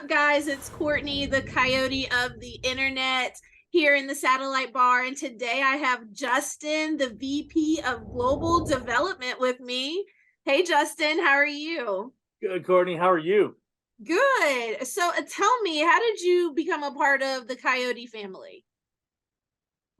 up, guys? It's Courtney, the Coyote of the internet, here in the Satellite Bar. And today I have Justin, the VP of Global Development, with me. Hey, Justin, how are you? Good, Courtney. How are you? Good. So tell me, how did you become a part of the Coyote family?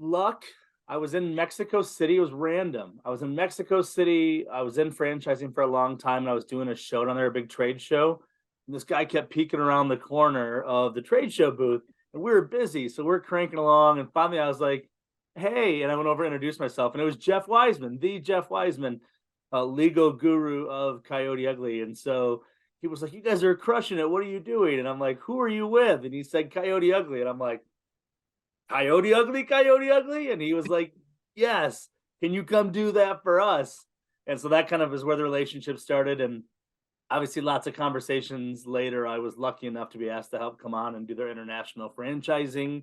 Luck. I was in Mexico City. It was random. I was in Mexico City. I was in franchising for a long time, and I was doing a show down there, a big trade show. And this guy kept peeking around the corner of the trade show booth, and we were busy, so we're cranking along. And finally, I was like, "Hey!" And I went over and introduced myself, and it was Jeff Wiseman, the Jeff Wiseman, legal guru of Coyote Ugly. And so he was like, "You guys are crushing it. What are you doing?" And I'm like, "Who are you with?" And he said, "Coyote Ugly." And I'm like, "Coyote Ugly, Coyote Ugly?" And he was like, "Yes, can you come do that for us?" And so that kind of is where the relationship started. And obviously, lots of conversations later. I was lucky enough to be asked to help come on and do their international franchising.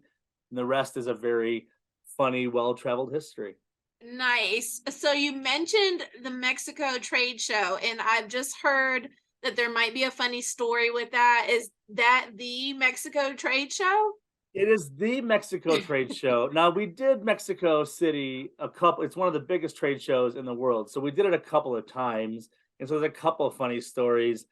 And the rest is a very funny, well traveled history. Nice. So you mentioned the Mexico trade show, and I've just heard that there might be a funny story with that. Is that the Mexico trade show? It is the Mexico trade show. Now, we did Mexico City a couple, it's one of the biggest trade shows in the world. So we did it a couple of times. And so there's a couple of funny stories.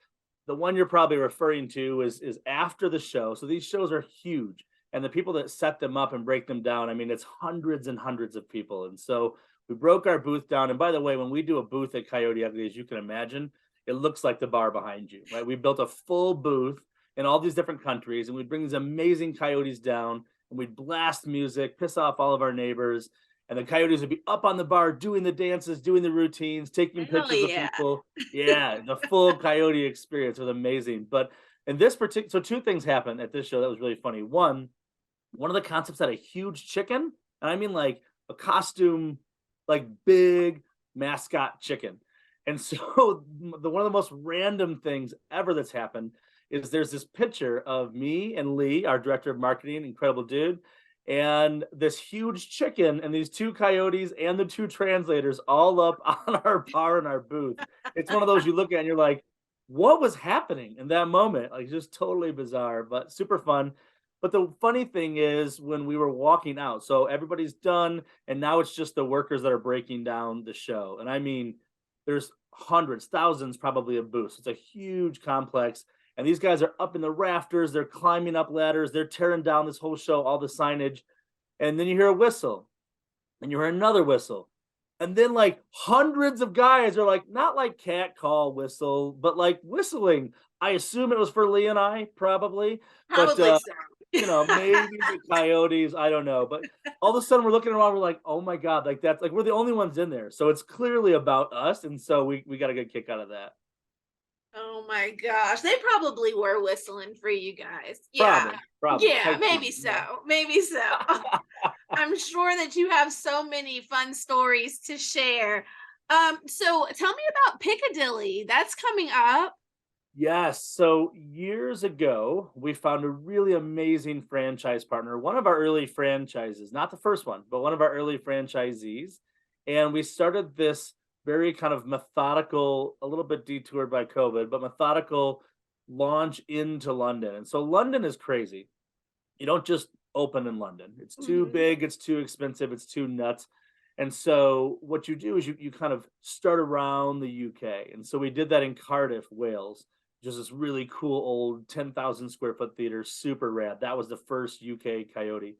The one you're probably referring to is after the show. So these shows are huge. And the people that set them up and break them down, I mean, it's hundreds and hundreds of people. And so we broke our booth down. And by the way, when we do a booth at Coyote Ugly, as you can imagine, it looks like the bar behind you, right? We built a full booth in all these different countries, and we'd bring these amazing coyotes down, and we'd blast music, piss off all of our neighbors, and the coyotes would be up on the bar doing the dances, doing the routines, taking Hell pictures of yeah. people. Yeah, the full coyote experience was amazing. But in this particular, so two things happened at this show that was really funny. One of the concepts had a huge chicken, and I mean like a costume, like big mascot chicken. And so the one of the most random things ever that's happened is there's this picture of me and Lee, our director of marketing, incredible dude, and this huge chicken and these two coyotes and the two translators all up on our bar in our booth. It's one of those you look at and you're like, what was happening in that moment? Like just totally bizarre, but super fun. But the funny thing is when we were walking out, so everybody's done, and now it's just the workers that are breaking down the show. And I mean, there's hundreds, thousands probably of booths. It's a huge complex, and these guys are up in the rafters, they're climbing up ladders, they're tearing down this whole show, all the signage. And then you hear a whistle, and you hear another whistle. And then like hundreds of guys are like, not like cat call whistle, but like whistling. I assume it was for Lee and I, probably. But Probably so. maybe the coyotes, I don't know. But all of a sudden we're looking around, we're like, oh my God, like that's like we're the only ones in there. So it's clearly about us. And so we got a good kick out of that. Oh my gosh. They probably were whistling for you guys. Yeah. Probably. Yeah, Type maybe beat, so. Maybe so. I'm sure that you have so many fun stories to share. So tell me about Piccadilly. That's coming up. Yes. So years ago, we found a really amazing franchise partner, one of our early franchises, not the first one, but one of our early franchisees. And we started this very kind of methodical, a little bit detoured by COVID, but methodical launch into London. And so London is crazy. You don't just open in London. It's too Mhm. big, it's too expensive, it's too nuts. And so what you do is you kind of start around the UK. And so we did that in Cardiff, Wales, just this really cool old 10,000 square foot theater, super rad. That was the first UK Coyote.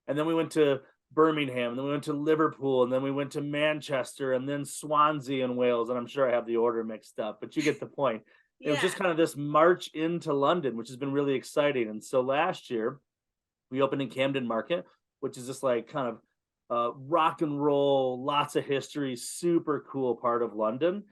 And then we went to Birmingham, and then we went to Liverpool, and then we went to Manchester, and then Swansea and Wales. And I'm sure I have the order mixed up, but you get the point. It was Yeah. just kind of this march into London, which has been really exciting. And so last year, we opened in Camden Market, which is just like kind of rock and roll, lots of history, super cool part of London.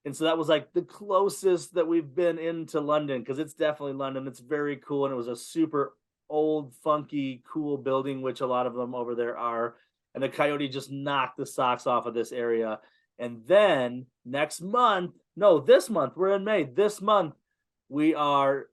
And so that was like the closest that we've been into London because it's definitely London. It's very cool. And it was a super old, funky, cool building, which a lot of them over there are. And the Coyote just knocked the socks off of this area. And then next month, no, this month, we're in May. This month, we are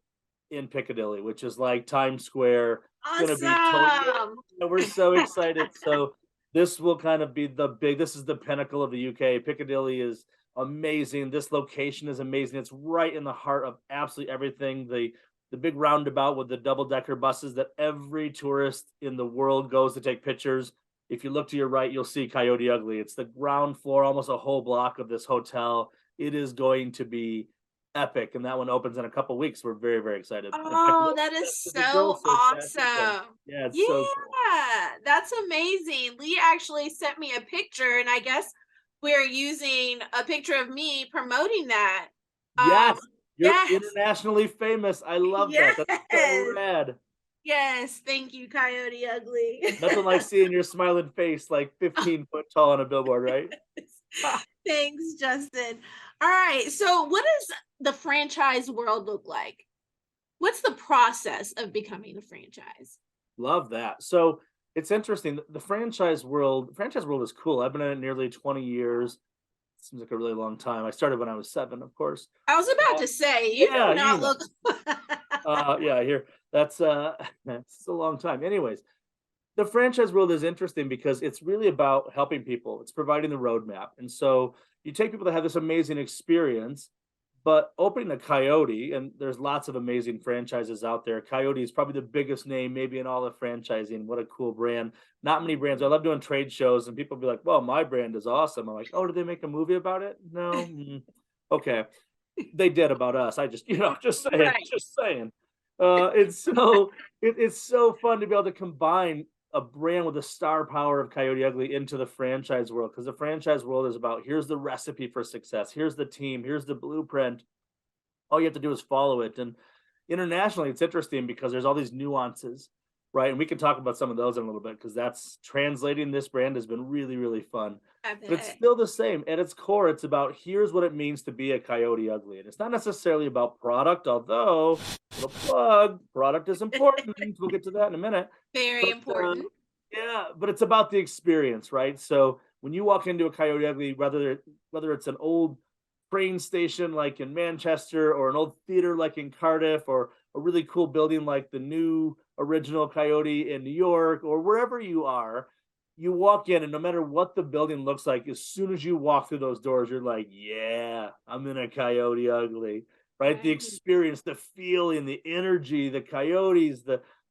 in Piccadilly, which is like Times Square. It's going to be totally, Awesome. we're so excited. So this will kind of be this is the pinnacle of the UK. Piccadilly is amazing. This location is amazing. It's right in the heart of absolutely everything. The the big roundabout with the double-decker buses that every tourist in the world goes to take pictures. If you look to your right, you'll see Coyote Ugly. It's the ground floor, almost a whole block of this hotel. It is going to be epic, and that one opens in a couple weeks. We're very, very excited. In fact, Oh, that is the girls so so excited. awesome. Yeah, it's so cool. Yeah, that's amazing. Lee actually sent me a picture, and I guess we're using a picture of me promoting that. Yes, you're Yes, internationally famous. I love that. That's so yes, rad. yes. Thank you, Coyote Ugly. Nothing like seeing your smiling face like 15 foot tall on a billboard, right? Thanks, Justin. All right. So, what does the franchise world look like? What's the process of becoming a franchise? Love that. So it's interesting. The franchise world is cool. I've been in it nearly 20 years. Seems like a really long time. I started when I was 7, of course. I was about to say, you Yeah, do you not know. look. Yeah, here. That's that's a long time. Anyways, the franchise world is interesting because it's really about helping people. It's providing the roadmap. And so you take people that have this amazing experience, but opening a Coyote, and there's lots of amazing franchises out there. Coyote is probably the biggest name, maybe in all of franchising. What a cool brand. Not many brands. I love doing trade shows, and people be like, well, my brand is awesome. I'm like, oh, did they make a movie about it? No. Okay. They did about us. I just, just saying, Right. just saying. It's so fun to be able to combine a brand with the star power of Coyote Ugly into the franchise world, because the franchise world is about here's the recipe for success, here's the team, here's the blueprint. All you have to do is follow it. And internationally, it's interesting because there's all these nuances, right? And we can talk about some of those in a little bit because that's translating this brand has been really, really fun. I But it's bet. still the same. At its core, it's about here's what it means to be a Coyote Ugly. And it's not necessarily about product, although little plug, product is important. We'll get to that in a minute. Very But important. yeah, but it's about the experience, right? So when you walk into a Coyote Ugly, whether it's an old train station like in Manchester or an old theater like in Cardiff or a really cool building like the new original Coyote in New York or wherever you are, you walk in and no matter what the building looks like, as soon as you walk through those doors, you're like, yeah, I'm in a Coyote Ugly, right? The Right. experience, the feeling, the energy, the coyotes,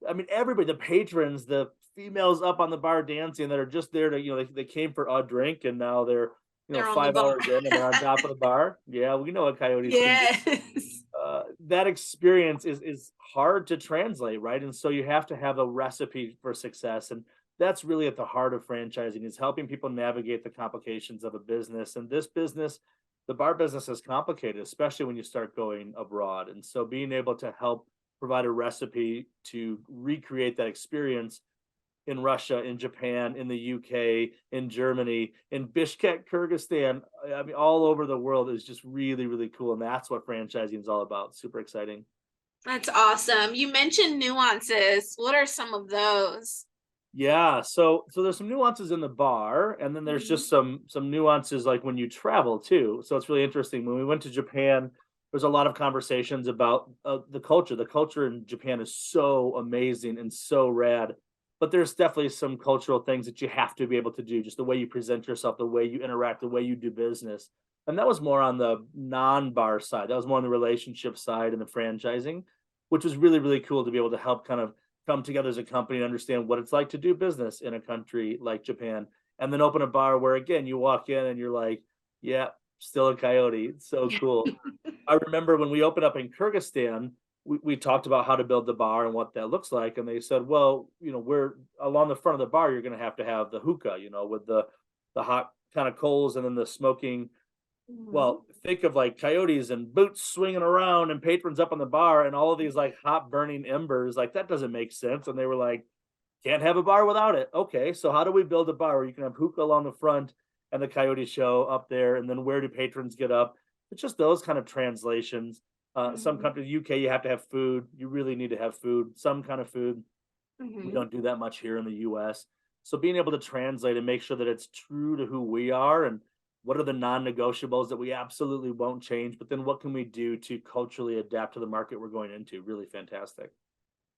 I mean, everybody, the patrons, the females up on the bar dancing that are just there to, they came for a drink and now they're, They're on the 5 hours bar. in and they're on top of the bar. Yeah, we know what coyotes can do. Yes. That experience is hard to translate, right? And so you have to have a recipe for success. And that's really at the heart of franchising is helping people navigate the complications of a business. And this business, the bar business is complicated, especially when you start going abroad. And so being able to help provide a recipe to recreate that experience in Russia, in Japan, in the UK, in Germany, in Bishkek, Kyrgyzstan. I mean, all over the world is just really, really cool. And that's what franchising is all about. Super exciting. That's awesome. You mentioned nuances. What are some of those? Yeah, so there's some nuances in the bar, and then there's Mhm. just some nuances like when you travel too. So it's really interesting. When we went to Japan, there's a lot of conversations about the culture. The culture in Japan is so amazing and so rad, but there's definitely some cultural things that you have to be able to do, just the way you present yourself, the way you interact, the way you do business. And that was more on the non-bar side. That was more on the relationship side and the franchising, which was really, really cool to be able to help kind of come together as a company and understand what it's like to do business in a country like Japan. And then open a bar where again you walk in and you're like, yeah, still a coyote. It's so cool. I remember when we opened up in Kyrgyzstan, we talked about how to build the bar and what that looks like. And they said, well, we're along the front of the bar, you're going to have the hookah, with the hot kind of coals and then the smoking. Mhm. Well, think of like coyotes and boots swinging around and patrons up on the bar and all of these like hot burning embers. Like that doesn't make sense. And they were like, can't have a bar without it. Okay, so how do we build a bar where you can have hookah along the front and the coyote show up there? And then where do patrons get up? It's just those kind of translations. Some Mhm. countries, UK, you have to have food. You really need to have food, some kind of food. We Mhm. don't do that much here in the US. So being able to translate and make sure that it's true to who we are and what are the non-negotiables that we absolutely won't change, but then what can we do to culturally adapt to the market we're going into? Really fantastic.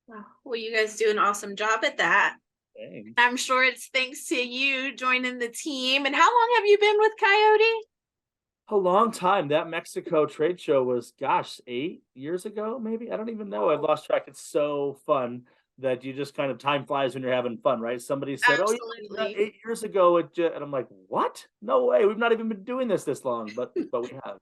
Wow. Well, you guys do an awesome job at that. Thanks. I'm sure it's thanks to you joining the team. And how long have you been with Coyote? A long time. That Mexico trade show was, gosh, 8 years ago, maybe. I don't even know. I've lost track. It's so fun that you just kind of time flies when you're having fun, right? Somebody said, "Oh, yeah, that Absolutely. 8 years ago," and I'm like, "What? No way. We've not even been doing this long." But we have.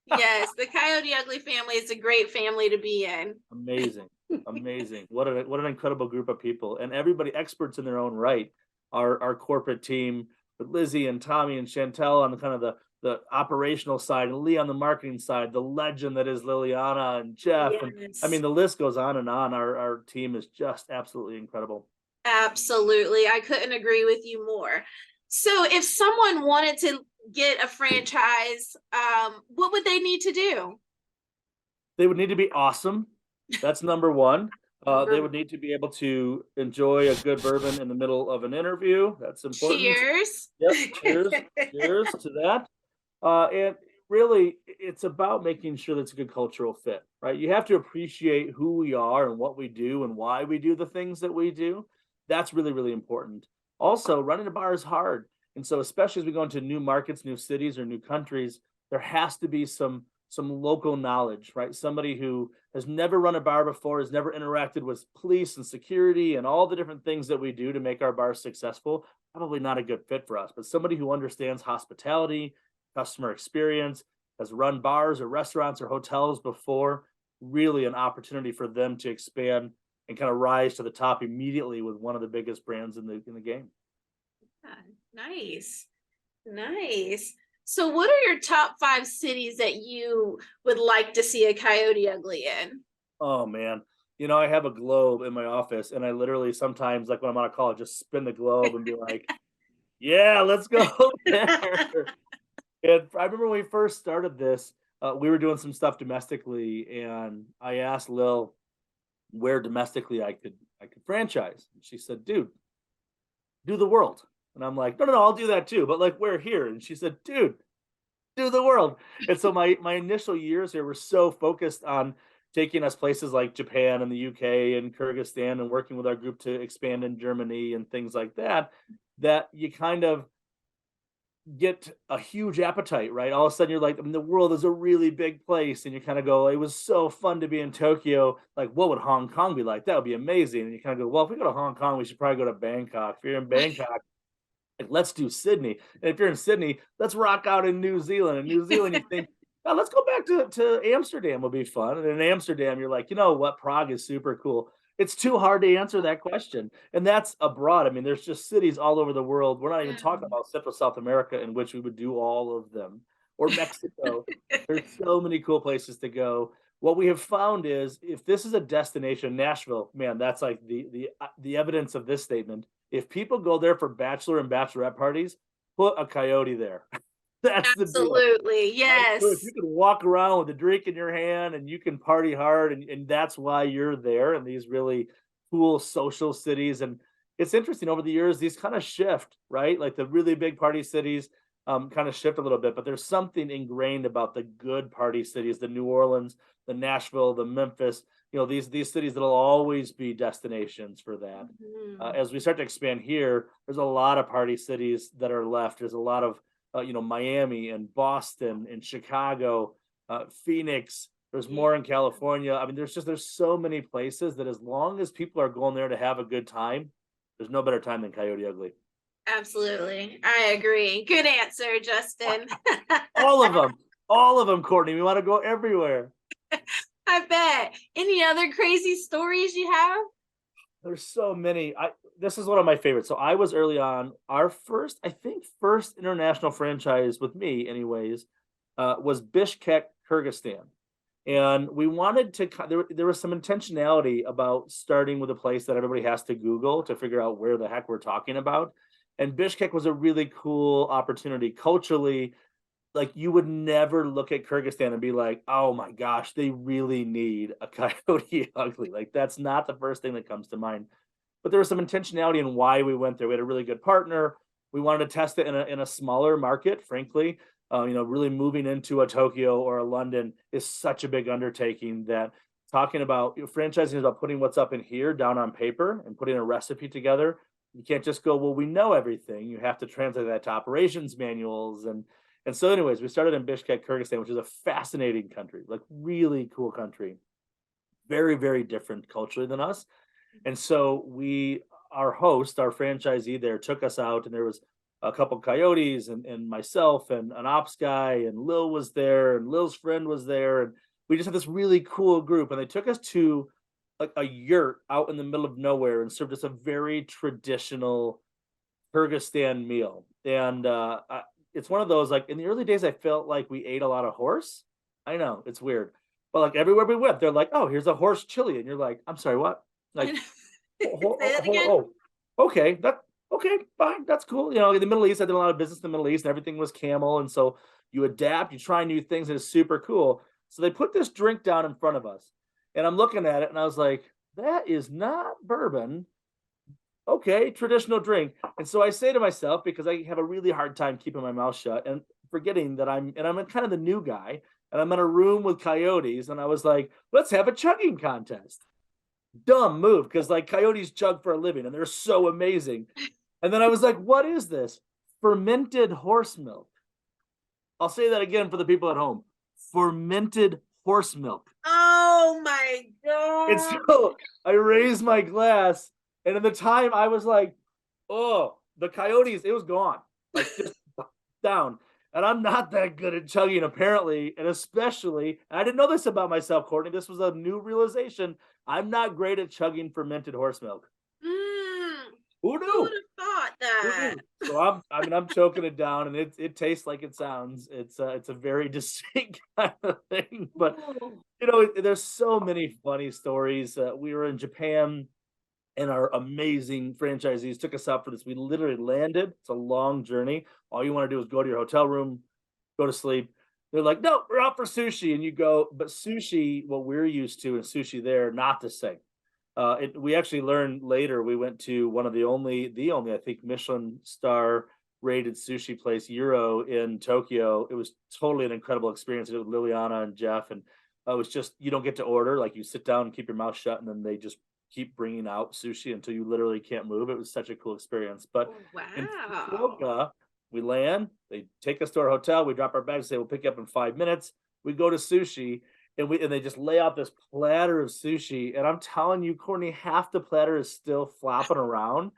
Yes, the Coyote Ugly family is a great family to be in. Amazing, amazing. What an incredible group of people, and everybody experts in their own right. Our corporate team with Lizzie and Tommy and Chantel on the kind of the operational side, and Lee on the marketing side, the legend that is Liliana and Jeff, and I mean Yes, the list goes on and on. Our team is just absolutely incredible. absolutely. I couldn't agree with you more. So, if someone wanted to get a franchise, what would they need to do? They would need to be awesome. That's number one. They Number would need to be able to enjoy a good bourbon in the middle of an interview. That's important. cheers. Yep. Cheers. Cheers to that. And really, it's about making sure that's a good cultural fit, right? You have to appreciate who we are and what we do and why we do the things that we do. That's really, really important. Also, running a bar is hard. And so, especially as we go into new markets, new cities, or new countries, there has to be some local knowledge, right? Somebody who has never run a bar before, has never interacted with police and security and all the different things that we do to make our bars successful, probably not a good fit for us. But somebody who understands hospitality, customer experience, has run bars or restaurants or hotels before, really an opportunity for them to expand and kind of rise to the top immediately with one of the biggest brands in the game. Yeah, nice. Nice. So, what are your top five cities that you would like to see a Coyote Ugly in? Oh man. I have a globe in my office and I literally sometimes like when I'm on a call, just spin the globe and be like, yeah, let's go there. And I remember when we first started this, we were doing some stuff domestically, and I asked Lil where domestically I could franchise. And she said, "Dude, do the world." And I'm like, "No, no, no, I'll do that too, but like we're here." And she said, "Dude, do the world." And so my initial years here were so focused on taking us places like Japan and the UK and Kyrgyzstan and working with our group to expand in Germany and things like that, that you kind of get a huge appetite, right? All of a sudden, you're like, the world is a really big place, and you kind of go, "It was so fun to be in Tokyo. Like, what would Hong Kong be like? That would be amazing." And you kind of go, "Well, if we go to Hong Kong, we should probably go to Bangkok. If you're in Bangkok, like, let's do Sydney. And if you're in Sydney, let's rock out in New Zealand. In New Zealand, you think, oh, let's go back to Amsterdam will be fun. And in Amsterdam, you're like, you know what? Prague is super cool. It's too hard to answer that question. And that's abroad. I mean, there's just cities all over the world. We're not even talking about Central South America in which we would do all of them, or Mexico. There's so many cool places to go. What we have found is if this is a destination, Nashville, man, that's like the evidence of this statement. If people go there for bachelor and bachelorette parties, put a Coyote there. That's the deal. Absolutely. Right? So if Yes. you can walk around with a drink in your hand and you can party hard, and that's why you're there in these really cool social cities. And it's interesting over the years, these kind of shift, right? Like the really big party cities kind of shift a little bit, but there's something ingrained about the good party cities, the New Orleans, the Nashville, the Memphis, these cities that'll always be destinations for that. Mhm. As we start to expand here, there's a lot of party cities that are left. There's a lot of Miami and Boston and Chicago, Phoenix. There's Yeah, more in California. I mean, there's so many places that as long as people are going there to have a good time, there's no better time than Coyote Ugly. absolutely. I agree. Good answer, Justin. All of them, all of them, Courtney. We want to go everywhere. I bet. Any other crazy stories you have? There's so many. This is one of my favorites. So I was early on. Our first, I think, first international franchise with me, anyways, was Bishkek, Kyrgyzstan. And we wanted to, there was some intentionality about starting with a place that everybody has to Google to figure out where the heck we're talking about. And Bishkek was a really cool opportunity culturally. Like you would never look at Kyrgyzstan and be like, oh my gosh, they really need a Coyote Ugly. Like that's not the first thing that comes to mind. But there was some intentionality in why we went there. We had a really good partner. We wanted to test it in a smaller market, frankly. Really moving into a Tokyo or a London is such a big undertaking that talking about franchising is about putting what's up in here down on paper and putting a recipe together. You can't just go, well, we know everything. You have to translate that to operations manuals And so, anyways, we started in Bishkek, Kyrgyzstan, which is a fascinating country, like really cool country, very, very different culturally than us. And so our host, our franchisee there took us out, and there was a couple coyotes and myself and an ops guy, and Lil was there, and Lil's friend was there. And we just had this really cool group. And they took us to like a yurt out in the middle of nowhere and served us a very traditional Kyrgyzstan meal. And it's one of those, like in the early days, I felt like we ate a lot of horse. I know it's weird, but like everywhere we went, they're like, "Oh, here's a horse chili," and you're like, "I'm sorry, what?" Like, Say it again. oh, okay, okay, fine, that's cool. You know, in the Middle East, I did a lot of business in the Middle East, and everything was camel, and so you adapt, you try new things, and it's super cool. So they put this drink down in front of us, and I'm looking at it, and I was like, "That is not bourbon." Okay, traditional drink. And so I say to myself, because I have a really hard time keeping my mouth shut and forgetting that I'm kind of the new guy, and I'm in a room with coyotes, and I was like, let's have a chugging contest. Dumb move, because like coyotes chug for a living and they're so amazing. And then I was like, what is this? Fermented horse milk. I'll say that again for the people at home. Fermented horse milk. Oh my And God. so I raised my glass, and at the time I was like, oh, the coyotes, it was gone. Like just down. And I'm not that good at chugging, apparently. And especially, and I didn't know this about myself, Courtney. This was a new realization. I'm not great at chugging fermented horse milk. Mm, Who who would knew? have thought Who that? knew? So I'm choking it down, and it tastes like it sounds. It's a very distinct kind of thing. But Oh. there's so many funny stories. We were in Japan, and our amazing franchisees took us out for this. We literally landed. It's a long journey. All you want to do is go to your hotel room, go to sleep. They're like, no, we're out for sushi. And you go, but sushi, what we're used to, and sushi there, not the same. We actually learned later, we went to one of the only, I think, Michelin star rated sushi place, Euro, in Tokyo. It was totally an incredible experience. It was Liliana and Jeff. And it was just, you don't get to order. Like you sit down and keep your mouth shut, and then they just keep bringing out sushi until you literally can't move. It was such a cool experience. But in Wow. Fukuoka, we land, they take us to our hotel, we drop our bags, say we'll pick you up in 5 minutes. We go to sushi, and they just lay out this platter of sushi. And I'm telling you, Courtney, half the platter is still flopping around.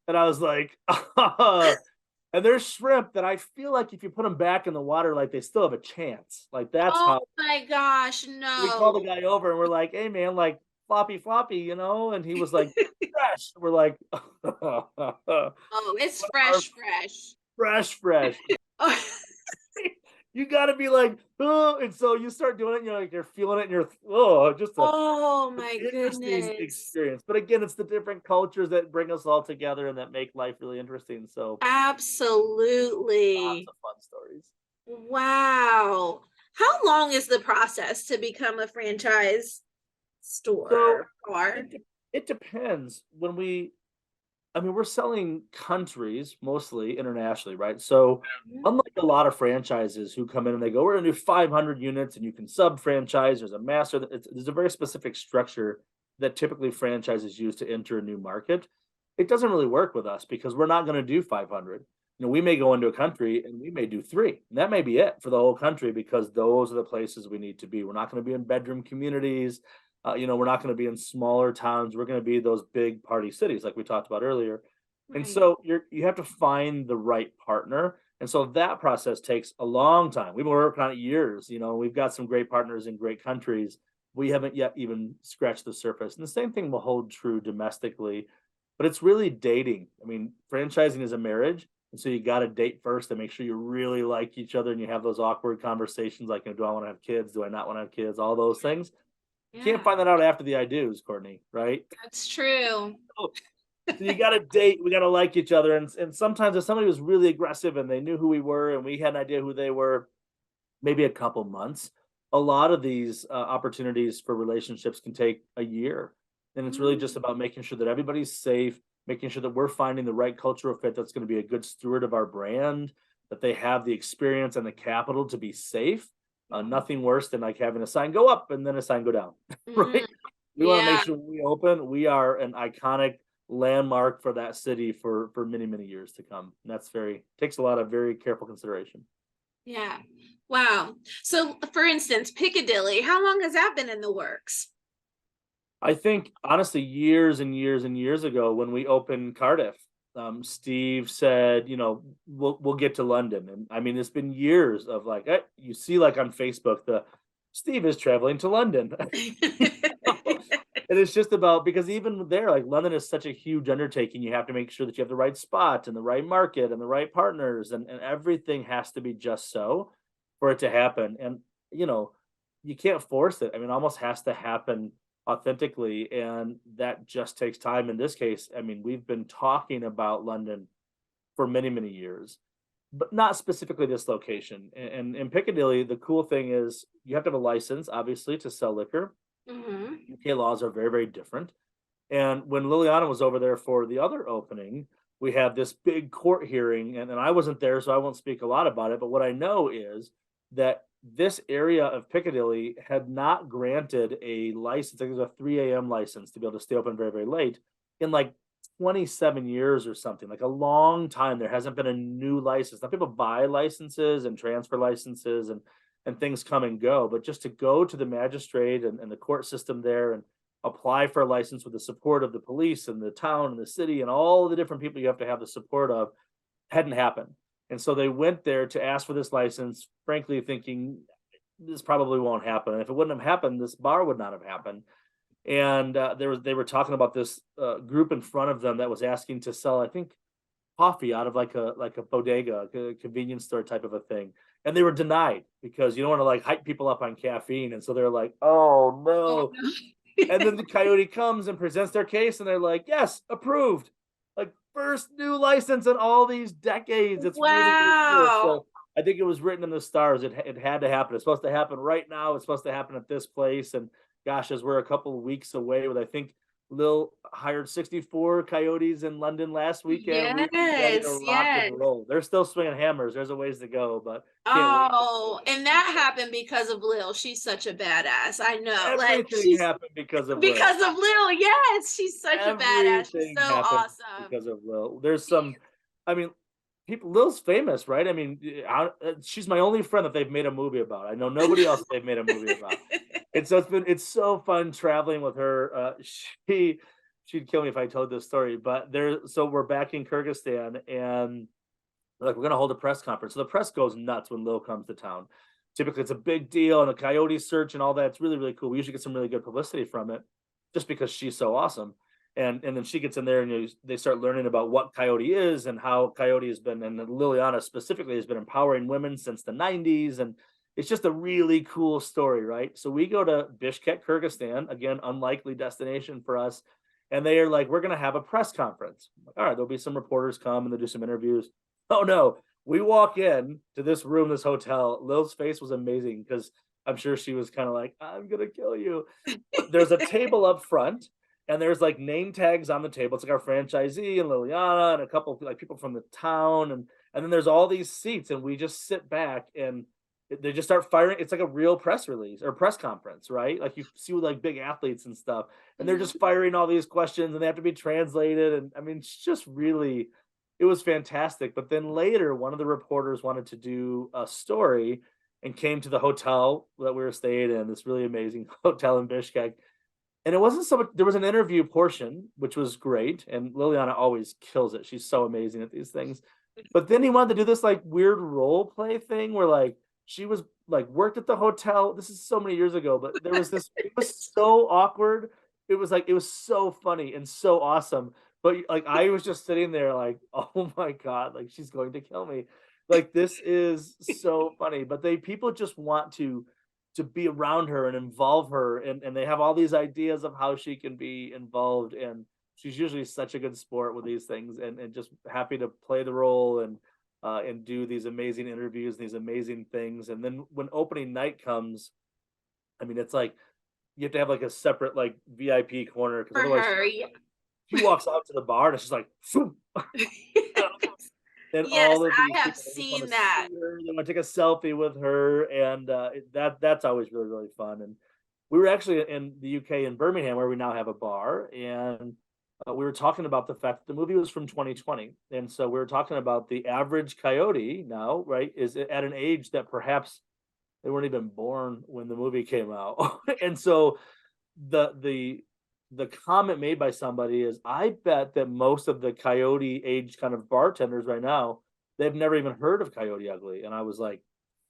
And I was like, and there's shrimp that I feel like if you put them back in the water, like they still have a chance. Like that's Oh how my gosh, we call the no. guy over, and we're like, hey man, like floppy floppy, and he was like, fresh. We're like, Oh, it's what are fresh, fresh. fresh. Oh, You got to be like, oh, and so you start doing it, and you're feeling it, and just a oh an my interesting goodness. experience. But again, it's the different cultures that bring us all together and that make life really interesting. So lots Absolutely. of fun stories. Wow. How long is the process to become a franchise So store bar? it depends. I mean, we're selling countries mostly internationally, right? So, Mhm. unlike a lot of franchises who come in and they go, we're going to do 500 units and you can sub franchise, there's a master, there's a very specific structure that typically franchises use to enter a new market. It doesn't really work with us because we're not going to do 500. We may go into a country and we may do three. And that may be it for the whole country because those are the places we need to be. We're not going to be in bedroom communities. We're not going to be in smaller towns. We're going to be those big party cities like we talked about earlier. And Right. so you have to find the right partner. And so that process takes a long time. We've been working on it years. We've got some great partners in great countries. We haven't yet even scratched the surface. And the same thing will hold true domestically, but it's really dating. I mean, franchising is a marriage. And so you got to date first and make sure you really like each other and you have those awkward conversations like, do I want to have kids? Do I not want to have kids? All those things. You can't Yeah, find that out after the I do's, Courtney, right? that's true. So you got to date. We got to like each other. And sometimes if somebody was really aggressive and they knew who we were and we had an idea who they were, maybe a couple months. A lot of these opportunities for relationships can take a year. And it's really just Mm, about making sure that everybody's safe, making sure that we're finding the right cultural fit that's going to be a good steward of our brand, that they have the experience and the capital to be safe. mhm, Nothing worse than like having a sign go up and then a sign go down, mhm. right? We want to make Yeah, sure when we open, we are an iconic landmark for that city for many, many years to come. And that's takes a lot of very careful consideration. Yeah. Wow. So for instance, Piccadilly, how long has that been in the works? I think honestly, years and years and years ago when we opened Cardiff, Steve said, we'll get to London, and I mean, it's been years of like, you see, like on Facebook, the Steve is traveling to London. And it's just about because even there, like London is such a huge undertaking. You have to make sure that you have the right spot and the right market and the right partners, and everything has to be just so for it to happen. And you know, you can't force it. I mean, it almost has to happen authentically, and that just takes time. In this case, I mean, we've been talking about London for many, many years, but not specifically this location. And in Piccadilly, the cool thing is you have to have a license, obviously, to sell liquor. Hmm. UK laws are very, very different. And when Liliana was over there for the other opening, we had this big court hearing, and I wasn't there, so I won't speak a lot about it. But what I know is that this area of Piccadilly had not granted a license. I think it was a 3 a.m. license to be able to stay open very, very late in like 27 years or something, like a long time. There hasn't been a new license. Now people buy licenses and transfer licenses and things come and go, but just to go to the magistrate and the court system there and apply for a license with the support of the police and the town and the city and all the different people you have the support of hadn't happened. And so they went there to ask for this license, frankly, thinking this probably won't happen. And if it wouldn't have happened, this bar would not have happened. And they were talking about this group in front of them that was asking to sell, I think, coffee out of like a bodega, a convenience store type of a thing. And they were denied because you don't want to like hype people up on caffeine. And so they're like, oh Oh no. no. And then the Coyote comes and presents their case, and they're like, "Yes, approved." Like first new license in all these decades. It's really, really cool. Wow. So I think it was written in the stars. It had to happen. It's supposed to happen right now. It's supposed to happen at this place. And gosh, as we're a couple of weeks away, with I think Lil hired 64 Coyotes in London last weekend. We'd be ready to Yes, rock and yes. roll. They're still swinging hammers. There's a ways to go, but can't wait to see Oh, what and happens that there. happened because of Lil. She's such a badass. I know. Like Everything she's happened because of Lil. because of Lil. Yes, she's such a badass. She's so Everything happened awesome. because of Lil. There's some, I mean, people. Lil's famous, right? I mean, she's my only friend that they've made a movie about. I know nobody else that they've made a movie about. And so it's so fun traveling with her. She'd kill me if I told this story, but so we're back in Kyrgyzstan, and like we're gonna hold a press conference. So the press goes nuts when Lil comes to town. Typically, it's a big deal, and the Coyote search and all that. It's really, really cool. We usually get some really good publicity from it, just because she's so awesome. And then she gets in there, and they start learning about what Coyote is and how Coyote has been, and Liliana specifically has been empowering women since the '90s, and it's just a really cool story, right? So we go to Bishkek, Kyrgyzstan, again, unlikely destination for us, and they are like, "We're going to have a press conference." Like, all right, there'll be some reporters come and they'll do some interviews. Oh no, we walk in to this room, this hotel. Lil's face was amazing because I'm sure she was kind of like, I'm gonna kill you. But there's a table up front, and there's like name tags on the table. It's like our franchisee and Liliana and a couple of like people from the town, and then there's all these seats, and we just sit back and they just start firing. It's like a real press release or press conference, right? Like you see with like big athletes and stuff, and they're just firing all these questions, and they have to be translated. And I mean, it's just really it was fantastic. But then later, one of the reporters wanted to do a story and came to the hotel that we were staying in, this really amazing hotel in Bishkek. And it wasn't so much, there was an interview portion, which was great. And Liliana always kills it. She's so amazing at these things. But then he wanted to do this like weird role play thing where like she was like worked at the hotel. This is so many years ago, but there was this, it was so awkward. It was like, it was so funny and so awesome. But like I was just sitting there like, oh my God, like she's going to kill me. Like this is so funny. But people just want to be around her and involve her, and they have all these ideas of how she can be involved, and she's usually such a good sport with these things, and just happy to play the role and do these amazing interviews, these amazing things. And then when opening night comes, I mean, it's like you have to have like a separate like VIP corner because For otherwise her, yeah. she walks out to the bar and it's just like and Yes, all of these I have people they just want seen to that. see her, they want to take a selfie with her, and that's always really, really fun. And we were actually in the UK in Birmingham, where we now have a bar, and we were talking about the fact that the movie was from 2020. And so we were talking about the average coyote now, right, is at an age that perhaps they weren't even born when the movie came out. And so the the the comment made by somebody is, I bet that most of the coyote age kind of bartenders right now, they've never even heard of Coyote Ugly. And I was like,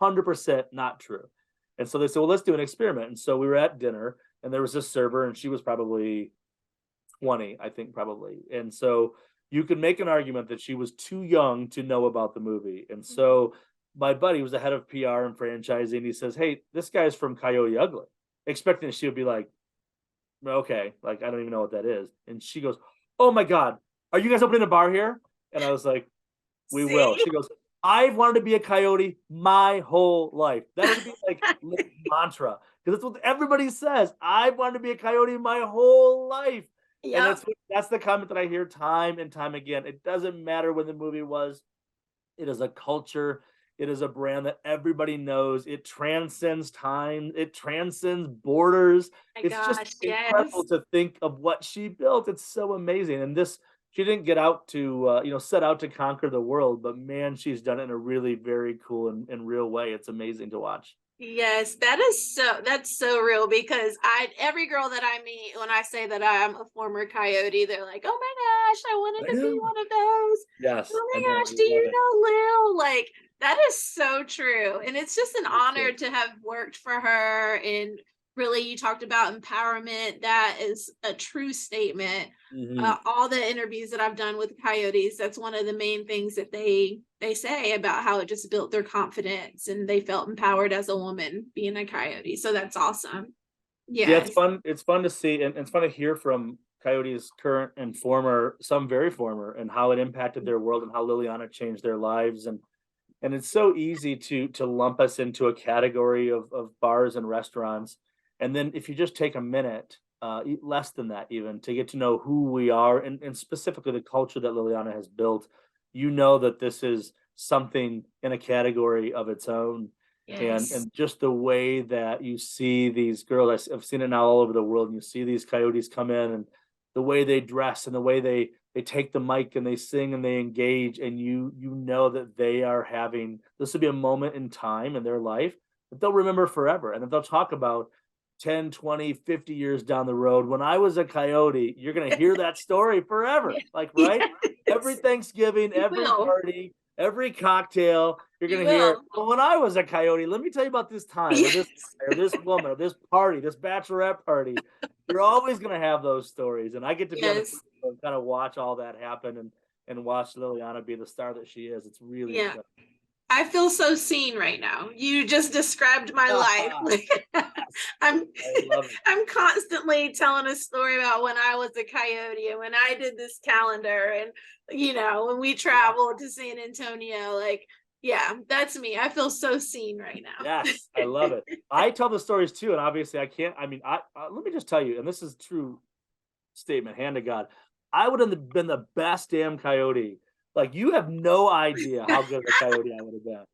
100% not true. And so they said, well, let's do an experiment. And so we were at dinner and there was this server and she was probably 20, I think, probably. And so you could make an argument that she was too young to know about the movie. And so my buddy was the head of PR and franchising. He says, hey, this guy's from Coyote Ugly, expecting that she would be like, okay, like, I don't even know what that is. And she goes, oh my God, are you guys opening a bar here? And I was like, we will. See? She goes, I've wanted to be a coyote my whole life. That would be like mantra. Because that's what everybody says. I've wanted to be a coyote my whole life. And Yep. that's the comment that I hear time and time again. It doesn't matter when the movie was. It is a culture. It is a brand that everybody knows. It transcends time. It transcends borders. My It's just gosh, incredible yes. to think of what she built. It's so amazing. And this, she didn't get out to, set out to conquer the world, but man, she's done it in a really very cool and real way. It's amazing to watch. Yes, that's so real because every girl that I meet when I say that I'm a former coyote, they're like, "Oh my gosh, I I wanted to be know. one of those. Yes, Oh I my know. gosh, I do love you it. know Lil?" Like that is so true. And it's just an Me too. honor to have worked for her. And really, you talked about empowerment. That is a true statement. Mhm. All the interviews that I've done with coyotes, that's one of the main things that they say about how it just built their confidence and they felt empowered as a woman being a coyote. So that's awesome. Yeah, it's Yes. fun. It's fun to see, and it's fun to hear from Coyote's current and former, some very former, and how it impacted their world and how Liliana changed their lives. And it's so easy to lump us into a category of bars and restaurants. And then if you just take a minute, less than that even, to get to know who we are and specifically the culture that Liliana has built, you know that this is something in a category of its own. And Yes. and just the way that you see these girls, I've seen it now all over the world, and you see these coyotes come in and the way they dress and the way they take the mic and they sing and they engage, and you know that they are having, this will be a moment in time in their life that they'll remember forever and that they'll talk about 10, 20, 50 years down the road. When I was a coyote, you're going to hear that story forever, like, right? Every Yes. Thanksgiving, You every will. party, every cocktail, you're You going to hear, will. well, when I was a coyote, let me tell you about this time, or this Yes. guy, or this woman, or this party, this bachelorette party. You're always going to have those stories, and I get to be on the Yes. kind of watch all that happen and watch Liliana be the star that she is. It's really Yeah. incredible. I feel so seen right now. You just described my life. Yes, I'm I love it. I'm constantly telling a story about when I was a coyote and when I did this calendar and when we Yeah. traveled to San Antonio. Like, yeah, that's me. I feel so seen right now. Yes, I love it. I tell the stories too, and obviously I can't. I mean, let me just tell you, and this is true statement, hand to God. I would have been the best damn coyote. Like, you have no idea how good of a coyote I would have been.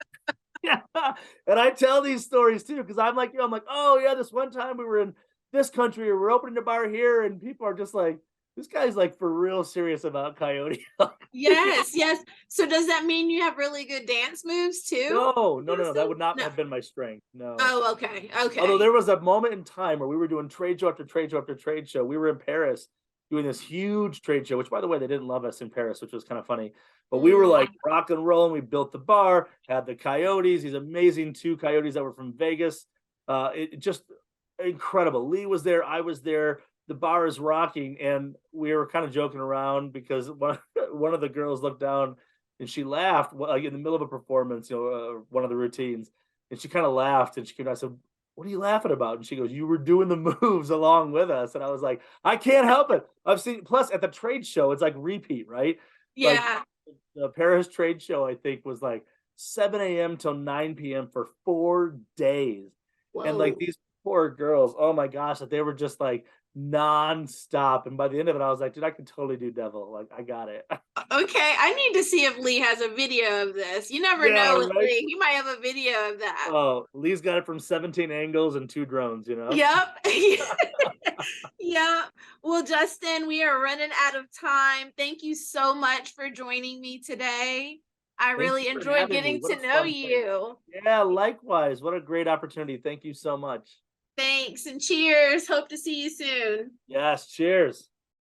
Yeah. And I tell these stories too, because I'm like, I'm like, oh yeah, this one time we were in this country, or we're opening a bar here, and people are just like, this guy's like for real serious about coyote. Yes, yes. So does that mean you have really good dance moves too? No, no, no, no, that Also? would not No. have been my strength. No. Oh, okay. Although Okay. there was a moment in time where we were doing trade show after trade show after trade show. We were in Paris doing this huge trade show, which, by the way, they didn't love us in Paris, which was kind of funny. But we were like Mm, rock and roll, and we built the bar, had the coyotes, these amazing two coyotes that were from Vegas. It just incredible. Lee was there, I was there. The bar is rocking, and we were kind of joking around because one of the girls looked down and she laughed, like in the middle of a performance, one of the routines, and she kind of laughed and she came. I said, "What are you laughing about?" And she goes, "You were doing the moves along with us." And I was like, "I can't help it. I've seen." Plus, at the trade show, it's like repeat, right? Like yeah. the Paris trade show, I think, was like 7 a.m. till 9 p.m. for 4 days, and like Whoa. these poor girls, oh my gosh, that they were just like nonstop. And by the end of it, I was like, "Dude, I can totally do devil. Like, I got it." Okay, I need to see if Lee has a video of this. You never Yeah, know with right. Lee. He might have a video of that. Oh, Lee's got it from 17 angles and two drones. Yep. Yeah. Well, Justin, we are running out of time. Thank you so much for joining me today. I Thank really you for enjoyed having me. getting What to a know fun thing. you. Yeah, likewise. What a great opportunity. Thank you so much. Thanks and cheers. Hope to see you soon. Yes, cheers.